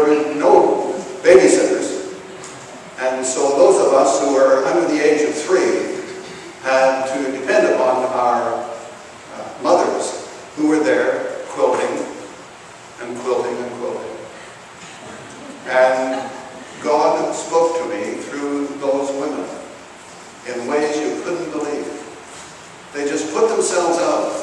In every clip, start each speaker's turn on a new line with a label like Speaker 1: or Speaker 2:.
Speaker 1: there were no babysitters. And so those of us who were under the age of 3 had to depend upon our mothers who were there quilting and quilting and quilting. And God spoke to me through those women in ways you couldn't believe. They just put themselves out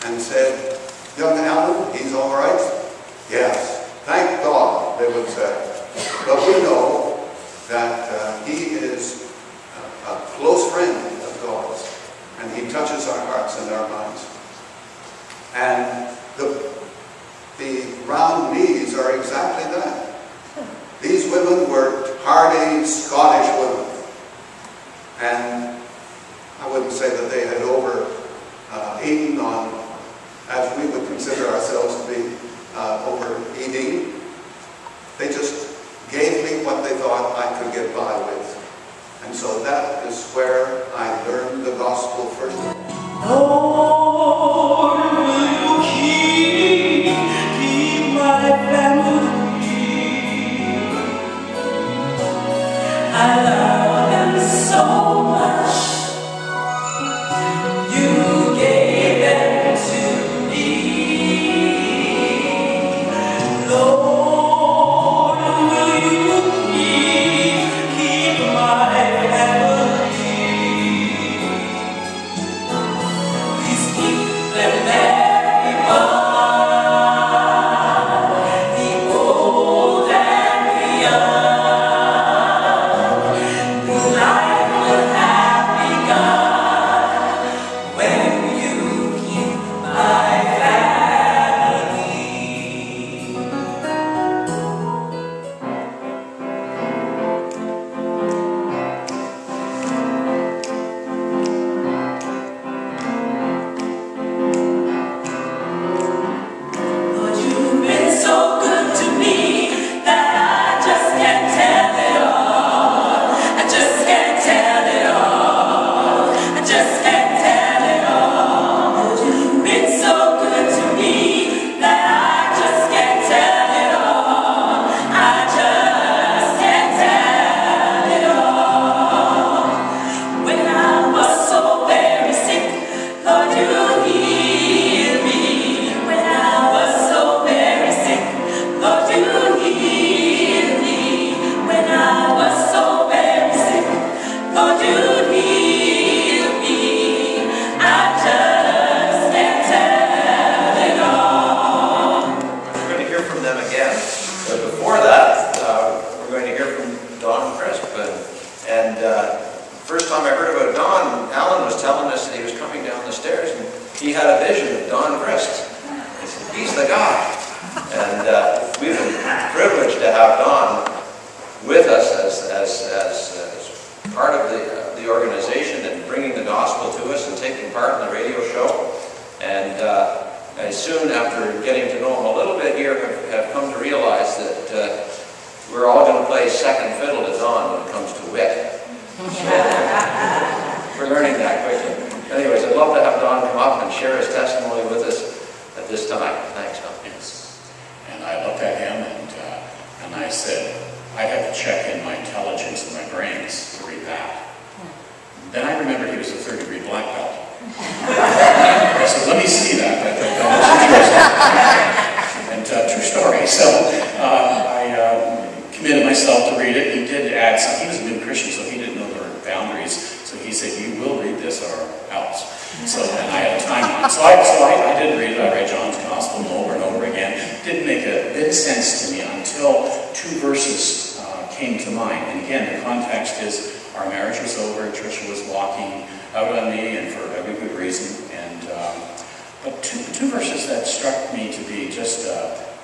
Speaker 1: and said, "Young Alan, he's all right?" "Yes, thank God," they would say. "But we know that he is a close friend of God's, and he touches our hearts and our minds." And the round knees are exactly that. These women were hardy Scottish women. And I wouldn't say that they had eaten on, as we would consider ourselves to be overeating. They just gave me what they thought I could get by with. And so that is where I learned the gospel first.
Speaker 2: Lord, will you keep my family? I love them so much. You gave them to me. Lord, will you keep my family? Please keep them everyone.
Speaker 3: First time I heard about Don, Alan was telling us that he was coming down the stairs and he had a vision of Don Crist. He said, "He's the guy." And we've been privileged to have Don with us as part of the organization and bringing the gospel to us and taking part in the radio show. And I soon, after getting to know him a little bit here, have come to realize that we're all going to play second fiddle to Don when it comes to wit. So, we're learning that quickly. Anyways, I'd love to have Don come up and share his testimony with us at this time. Thanks, Don.
Speaker 4: Yes. And I looked at him and I said, I'd have to check in my intelligence and my brains to read that. Then I remembered he was a third-degree black belt. I said, let me see that. I thought that was interesting. And true story. So I committed myself to read it. He did add some. He was a new Christian, so he didn't know there were boundaries. So he said, "You will read this or else." So, and I had a timeline. So I did read it. I read John's Gospel over and over again. It didn't make a bit of sense to me until two verses came to mind. And again, the context is our marriage was over. Tricia was walking out on me, and for every good reason. And but two verses that struck me to be just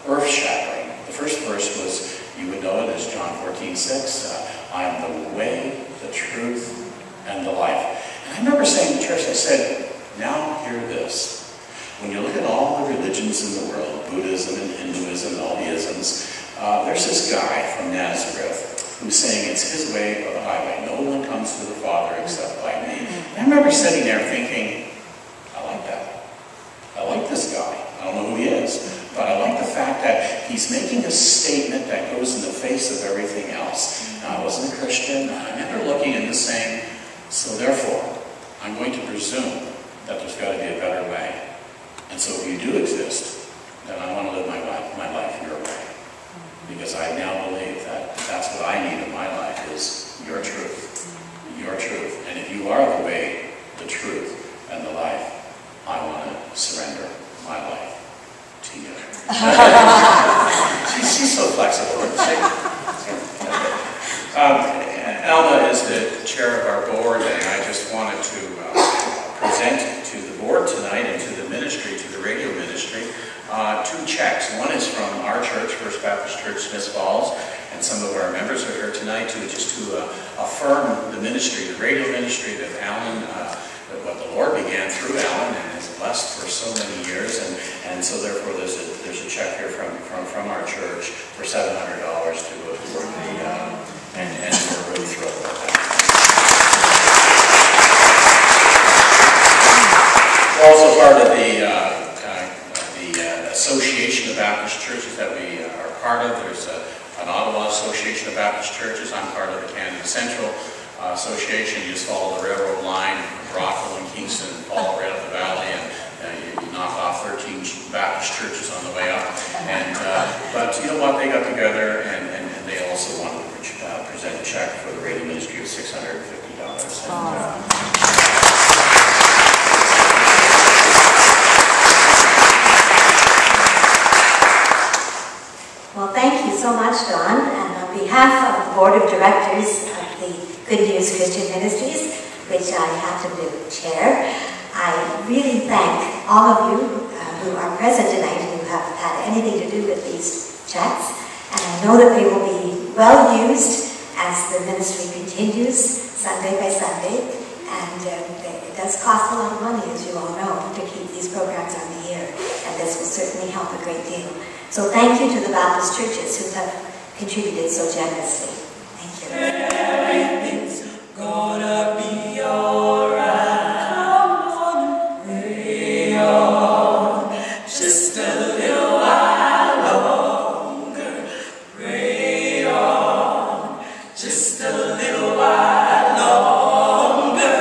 Speaker 4: earth-shattering. The first verse was, you would know it as John 14:6. I am the way, the truth, and the life. And I remember saying to church, I said, now hear this. When you look at all the religions in the world, Buddhism and Hinduism and all the isms, there's this guy from Nazareth who's saying it's his way or the highway. No one comes to the Father except by me. And I remember sitting there thinking, I like that. I like this guy. I don't know who he is, but I like the fact that he's making a statement that face of everything else. I wasn't a Christian. I remember looking and just saying, so therefore, I'm going to presume that there's got to be a better way. And so if you do exist, then I want to live my life your way. Because I now believe that that's what I need in my life is your truth. Your truth. And if you are the way, the truth, and the life, I want to surrender my life to you. She's so flexible. Alma is the chair of our board, and I just wanted to present to the board tonight and to the ministry, to the radio ministry, 2 checks. One is from our church, First Baptist Church, Smith Falls, and some of our members are here tonight to affirm the ministry, the radio ministry that Alan, what the Lord began through Alan and has blessed for so many years, and so therefore there's a check here from our church for $700 to afford and we're really thrilled about that. We're also part of the Association of Baptist Churches that we are part of. There's an Ottawa Association of Baptist Churches. I'm part of the Canada Central Association. You just follow the railroad line from Rockville and Kingston and follow right up the valley, and you knock off 13 Baptist churches on the way up. And but you know what? They got together and they also wanted to present a check for the radio ministry of $650.
Speaker 5: Well, thank you so much, Don. And on behalf of the Board of Directors of the Good News Christian Ministries, which I happen to chair, I really thank all of you who are present tonight who have had anything to do with these checks. And I know that they will be well used as the ministry continues Sunday by Sunday. And it does cost a lot of money, as you all know, to keep these programs on the air. And this will certainly help a great deal. So thank you to the Baptist churches who have contributed so generously. Thank you.
Speaker 2: Everything's gonna be alright. Come on, pray on. Just a little while longer. Pray on. Just a little while longer.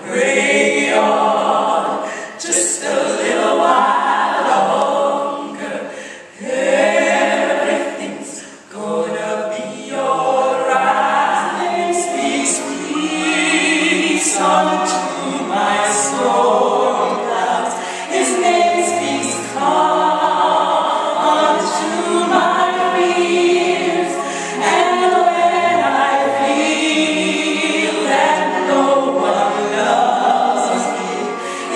Speaker 2: Pray on. Just a little while longer. Everything's gonna be alright. Speaks peace unto my storm clouds. His name speaks calm unto my fears. And when I feel that no one loves me,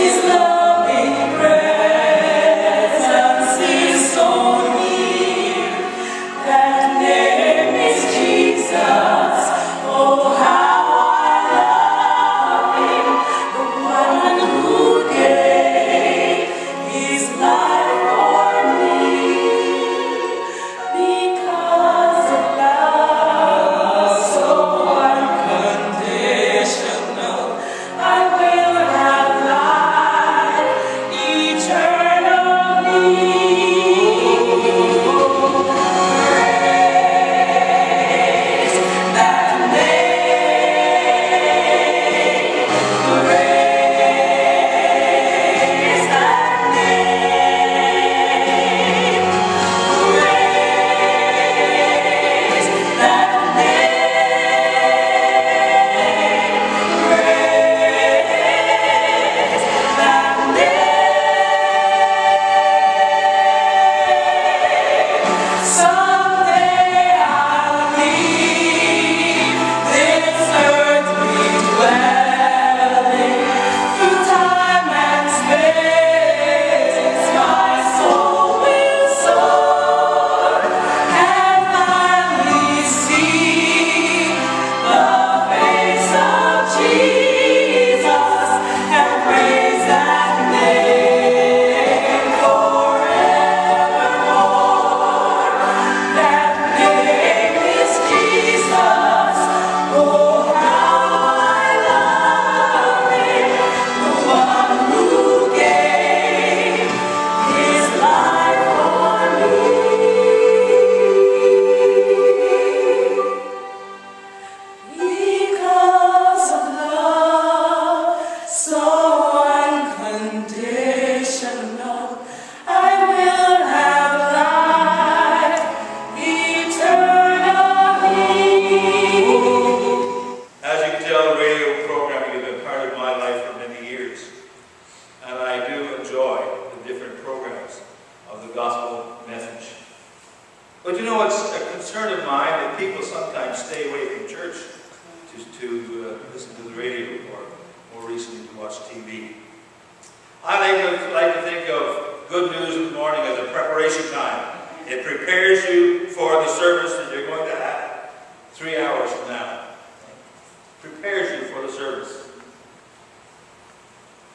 Speaker 2: His loving presence is so near. That name is Jesus. Oh, how I love Him, the one who gave His life for me. Because of love so unconditional, I will have life eternally. Praise that name. Praise that name. Praise that someday I'll leave this earthly dwelling. Through time and space, my soul will soar and finally see the face of Jesus and praise that name forevermore.
Speaker 6: But you know, it's a concern of mine that people sometimes stay away from church to listen to the radio or more recently to watch TV. I like to think of good news in the morning as a preparation time. It prepares you for the service that you're going to have 3 hours from now. Prepares you for the service.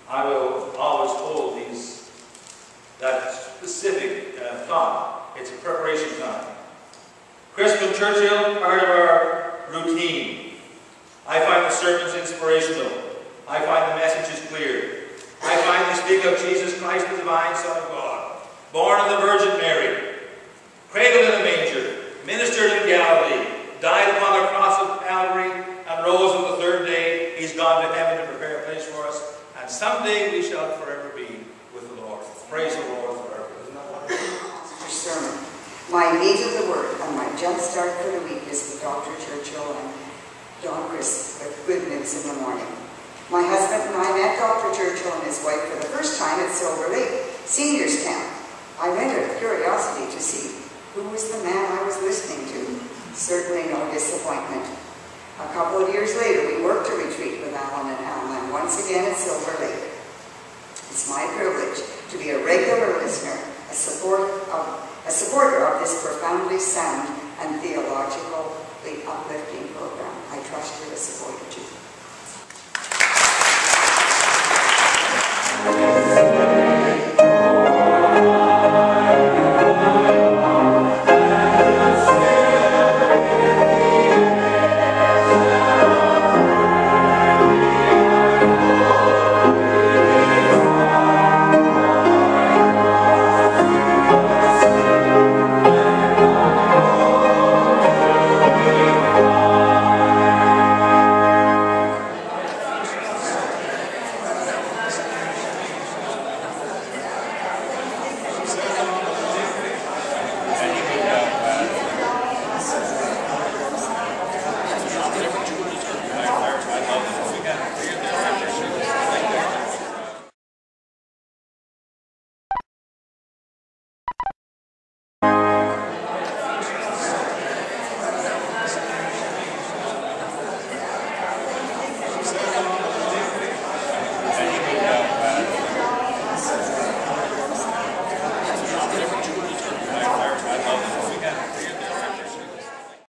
Speaker 6: I will always hold that specific thought. It's a preparation time. Crisp and Churchill, part of our routine. I find the sermons inspirational. I find the messages clear. I find they speak of Jesus Christ, the divine Son of God, born of the Virgin Mary, cradled in a manger, ministered in Galilee, died upon the cross of Calvary, and rose on the third day. He's gone to heaven to prepare a place for us, and someday we shall forever be with the Lord. Praise the Lord forever. Isn't that wonderful?
Speaker 7: Your sermon. My meat of the word and my jump start for the week is with Dr. Churchill and Don Chris with Good News in the Morning. My husband and I met Dr. Churchill and his wife for the first time at Silver Lake Seniors Camp. I went out of curiosity to see who was the man I was listening to. Certainly no disappointment. A couple of years later, we worked a retreat with Alan and Alma, once again at Silver Lake. It's my privilege to be a regular listener, a supporter of this profoundly sound and theologically uplifting program. I trust you to support it too.